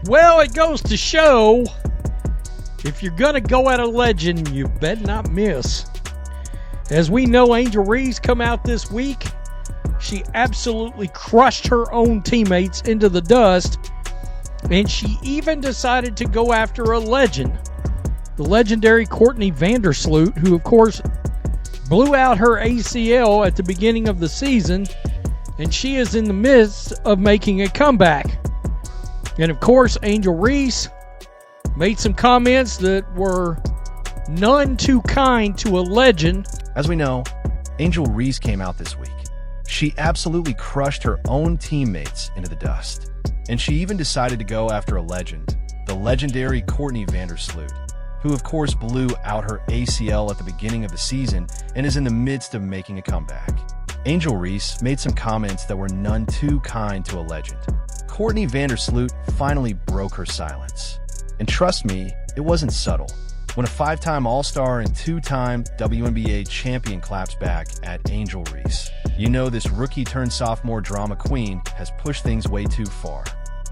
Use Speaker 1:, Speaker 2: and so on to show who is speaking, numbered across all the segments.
Speaker 1: Well, it goes to show, if you're going to go at a legend, you bet not miss. As we know, Angel Reese come out this week. She absolutely crushed her own teammates into the dust. And she even decided to go after a legend. The legendary Courtney Vandersloot, who of course blew out her ACL at the beginning of the season. And she is in the midst of making a comeback. And of course, Angel Reese made some comments that were none too kind to a legend.
Speaker 2: As we know, Angel Reese came out this week. She absolutely crushed her own teammates into the dust. And she even decided to go after a legend, the legendary Courtney Vandersloot, who of course blew out her ACL at the beginning of the season and is in the midst of making a comeback. Angel Reese made some comments that were none too kind to a legend. Courtney Vandersloot finally broke her silence. And trust me, it wasn't subtle. When a 5-time All-Star and 2-time WNBA champion claps back at Angel Reese, you know this rookie-turned-sophomore drama queen has pushed things way too far.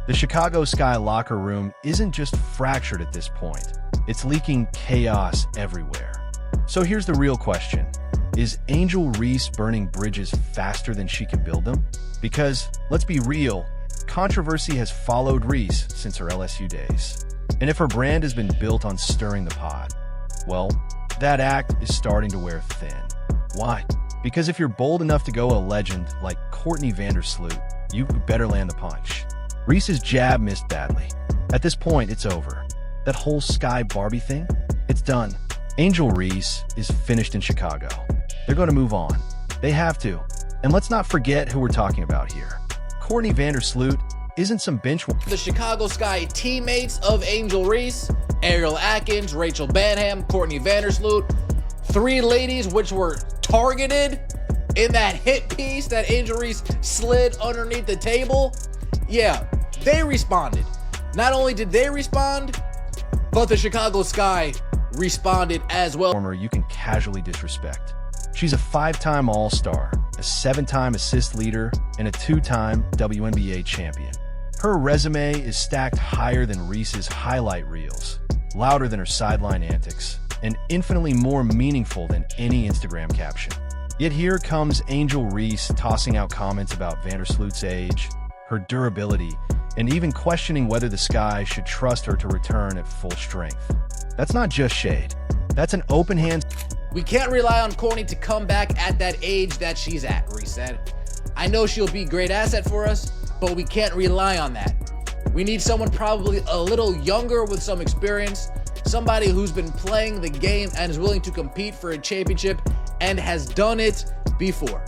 Speaker 2: The Chicago Sky locker room isn't just fractured at this point. It's leaking chaos everywhere. So here's the real question. Is Angel Reese burning bridges faster than she can build them? Because, let's be real, controversy has followed Reese since her LSU days. And if her brand has been built on stirring the pot, well, that act is starting to wear thin. Why? Because if you're bold enough to go a legend like Courtney Vandersloot, you better land the punch. Reese's jab missed badly. At this point, it's over. That whole Sky Barbie thing? It's done. Angel Reese is finished in Chicago. They're going to move on. They have to. And let's not forget who we're talking about here. Courtney Vandersloot isn't some bench.
Speaker 3: The Chicago Sky teammates of Angel Reese, Ariel Atkins, Rachel Banham, Courtney Vandersloot, 3 ladies which were targeted in that hit piece that Angel Reese slid underneath the table. Yeah, they responded. Not only did they respond, but the Chicago Sky responded as well.
Speaker 2: You can casually disrespect. She's a 5-time All-Star, a 7-time assist leader, and a 2-time WNBA champion. Her resume is stacked higher than Reese's highlight reels, louder than her sideline antics, and infinitely more meaningful than any Instagram caption. Yet here comes Angel Reese tossing out comments about Vandersloot's age, her durability, and even questioning whether the Sky should trust her to return at full strength. That's not just shade. That's an open hand.
Speaker 3: We can't rely on Courtney to come back at that age that she's at, Reese said. I know she'll be a great asset for us, but we can't rely on that. We need someone probably a little younger with some experience, somebody who's been playing the game and is willing to compete for a championship and has done it before.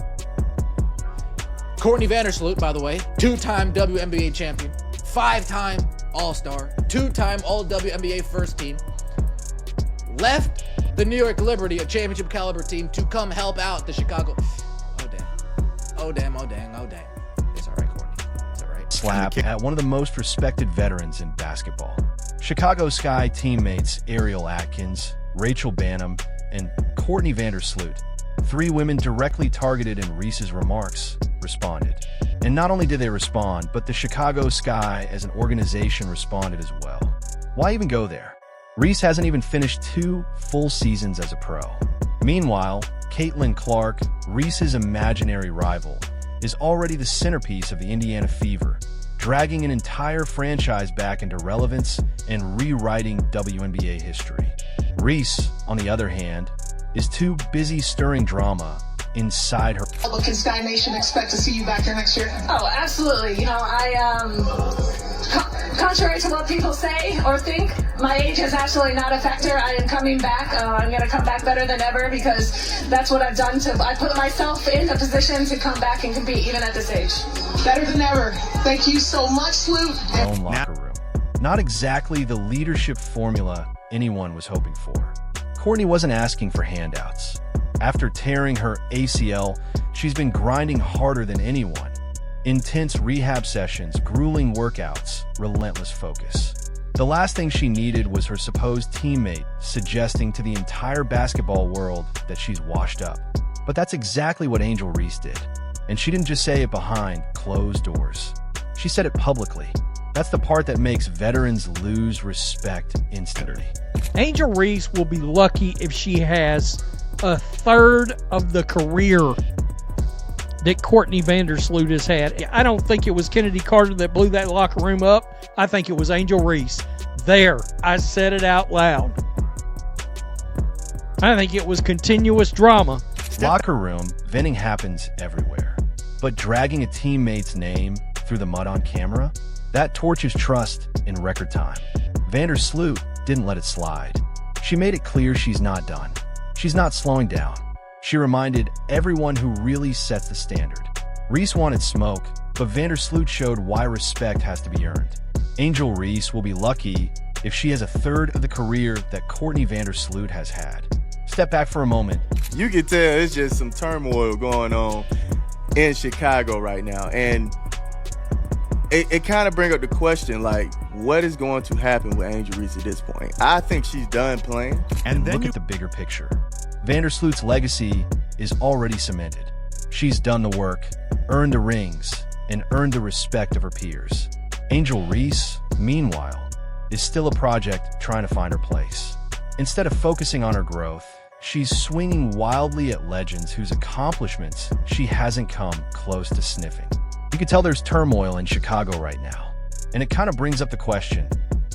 Speaker 3: Courtney Vandersloot, by the way, 2-time WNBA champion, 5-time All-Star, 2-time All-WNBA first team, left the New York Liberty, a championship caliber team, to come help out the Chicago. Oh damn. It's all right, Courtney. It's all right.
Speaker 2: Slap at one of the most respected veterans in basketball. Chicago Sky teammates Ariel Atkins, Rachel Banham, and Courtney Vandersloot, 3 women directly targeted in Reese's remarks, responded. And not only did they respond, but the Chicago Sky as an organization responded as well. Why even go there? Reese hasn't even finished 2 full seasons as a pro. Meanwhile, Caitlin Clark, Reese's imaginary rival, is already the centerpiece of the Indiana Fever, dragging an entire franchise back into relevance and rewriting WNBA history. Reese, on the other hand, is too busy stirring drama inside her.
Speaker 4: Can Sky Nation expect to see you back here next year?
Speaker 5: Oh, absolutely. You know, contrary to what people say or think, my age is absolutely not a factor. I am coming back. I'm going to come back better than ever because that's what I've done. I put myself in a position to come back and compete even at this age.
Speaker 4: Better than ever. Thank you so much, Sloot.
Speaker 2: Own locker room. Not exactly the leadership formula anyone was hoping for. Courtney wasn't asking for handouts. After tearing her ACL, she's been grinding harder than anyone. Intense rehab sessions, grueling workouts, relentless focus. The last thing she needed was her supposed teammate suggesting to the entire basketball world that she's washed up. But that's exactly what Angel Reese did. And she didn't just say it behind closed doors. She said it publicly. That's the part that makes veterans lose respect instantly.
Speaker 1: Angel Reese will be lucky if she has a third of the career that Courtney Vandersloot has had. I don't think it was Kennedy Carter that blew that locker room up. I think it was Angel Reese. There, I said it out loud. I think it was continuous drama.
Speaker 2: Locker room, venting happens everywhere. But dragging a teammate's name through the mud on camera, that torches trust in record time. Vandersloot didn't let it slide. She made it clear she's not done. She's not slowing down. She reminded everyone who really sets the standard. Reese wanted smoke, but Vandersloot showed why respect has to be earned. Angel Reese will be lucky if she has a third of the career that Courtney Vandersloot has had. Step back for a moment.
Speaker 6: You can tell it's just some turmoil going on in Chicago right now. And it kind of brings up the question, like, what is going to happen with Angel Reese at this point? I think she's done playing.
Speaker 2: And then look at the bigger picture. Vandersloot's legacy is already cemented. She's done the work, earned the rings, and earned the respect of her peers. Angel Reese, meanwhile, is still a project trying to find her place. Instead of focusing on her growth, she's swinging wildly at legends whose accomplishments she hasn't come close to sniffing. You can tell there's turmoil in Chicago right now, and it kind of brings up the question,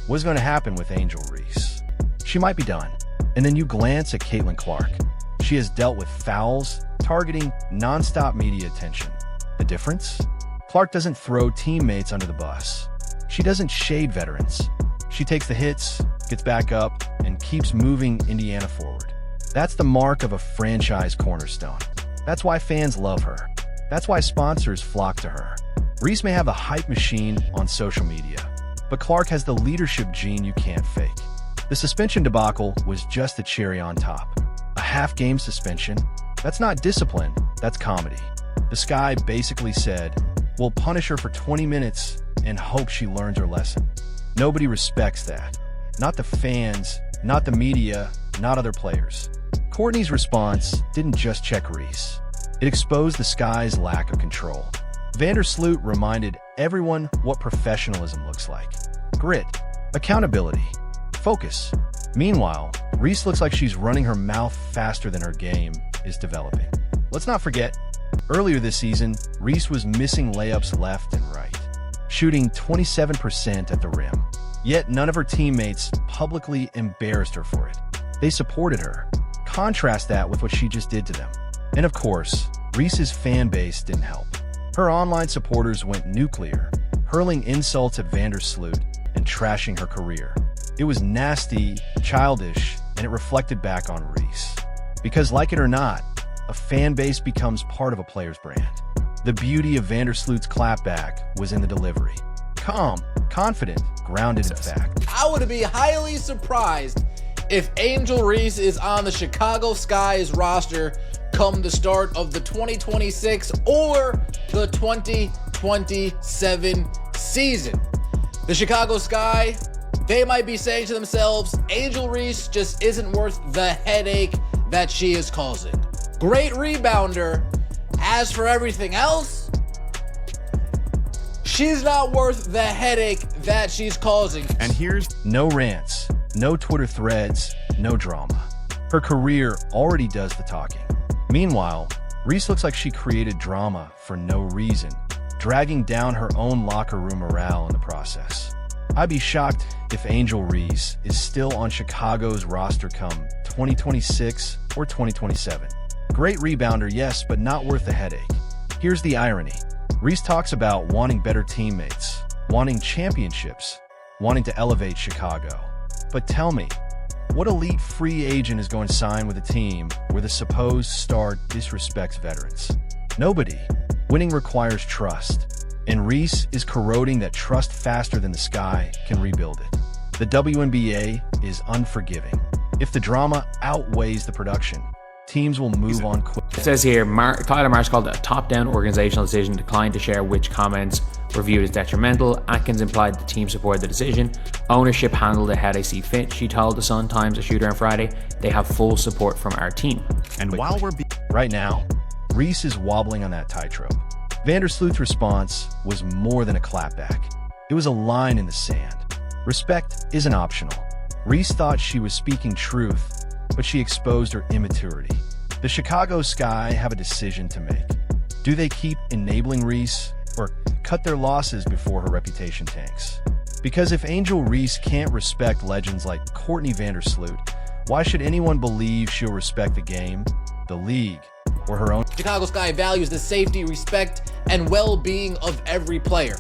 Speaker 2: what's going to happen with Angel Reese? She might be done. And then you glance at Caitlin Clark. She has dealt with fouls, targeting, nonstop media attention. The difference? Clark doesn't throw teammates under the bus. She doesn't shade veterans. She takes the hits, gets back up, and keeps moving Indiana forward. That's the mark of a franchise cornerstone. That's why fans love her. That's why sponsors flock to her. Reese may have a hype machine on social media, but Clark has the leadership gene you can't fake. The suspension debacle was just the cherry on top. A half-game suspension? That's not discipline, that's comedy. The Sky basically said, we'll punish her for 20 minutes and hope she learns her lesson. Nobody respects that. Not the fans, not the media, not other players. Courtney's response didn't just check Reese. It exposed the Sky's lack of control. Vandersloot reminded everyone what professionalism looks like. Grit, accountability, focus. Meanwhile, Reese looks like she's running her mouth faster than her game is developing. Let's not forget, earlier this season, Reese was missing layups left and right, shooting 27% at the rim. Yet none of her teammates publicly embarrassed her for it. They supported her. Contrast that with what she just did to them. And of course, Reese's fan base didn't help. Her online supporters went nuclear, hurling insults at Vandersloot and trashing her career. It was nasty, childish, and it reflected back on Reese. Because like it or not, a fan base becomes part of a player's brand. The beauty of Vandersloot's clapback was in the delivery. Calm, confident, grounded in fact.
Speaker 3: I would be highly surprised if Angel Reese is on the Chicago Sky's roster come the start of the 2026 or the 2027 season. The Chicago Sky, they might be saying to themselves, Angel Reese just isn't worth the headache that she is causing. Great rebounder. As for everything else, she's not worth the headache that she's causing.
Speaker 2: And here's no rants, no Twitter threads, no drama. Her career already does the talking. Meanwhile, Reese looks like she created drama for no reason, dragging down her own locker room morale in the process. I'd be shocked if Angel Reese is still on Chicago's roster come 2026 or 2027. Great rebounder, yes, but not worth the headache. Here's the irony. Reese talks about wanting better teammates, wanting championships, wanting to elevate Chicago. But tell me, what elite free agent is going to sign with a team where the supposed star disrespects veterans? Nobody. Winning requires trust, and Reese is corroding that trust faster than the Sky can rebuild it. The WNBA is unforgiving. If the drama outweighs the production, teams will move on quickly.
Speaker 7: It says here, Tyler Marsh called it a top-down organizational decision, declined to share which comments were viewed as detrimental. Atkins implied the team supported the decision. Ownership handled it how they see fit. She told the Sun-Times, a shooter on Friday, they have full support from our team.
Speaker 2: And while we're right now, Reese is wobbling on that tightrope. Vandersloot's response was more than a clapback. It was a line in the sand. Respect isn't optional. Reese thought she was speaking truth, but she exposed her immaturity. The Chicago Sky have a decision to make. Do they keep enabling Reese or cut their losses before her reputation tanks? Because if Angel Reese can't respect legends like Courtney Vandersloot, why should anyone believe she'll respect the game, the league, or her own?
Speaker 3: Chicago Sky values the safety, respect, and well-being of every player.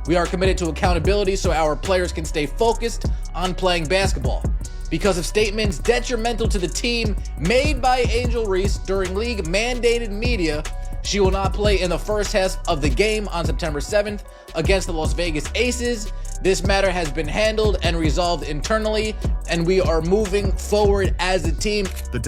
Speaker 3: We are committed to accountability so our players can stay focused on playing basketball. Because of statements detrimental to the team made by Angel Reese during league-mandated media, she will not play in the first half of the game on September 7th against the Las Vegas Aces. This matter has been handled and resolved internally, and we are moving forward as a team.
Speaker 2: The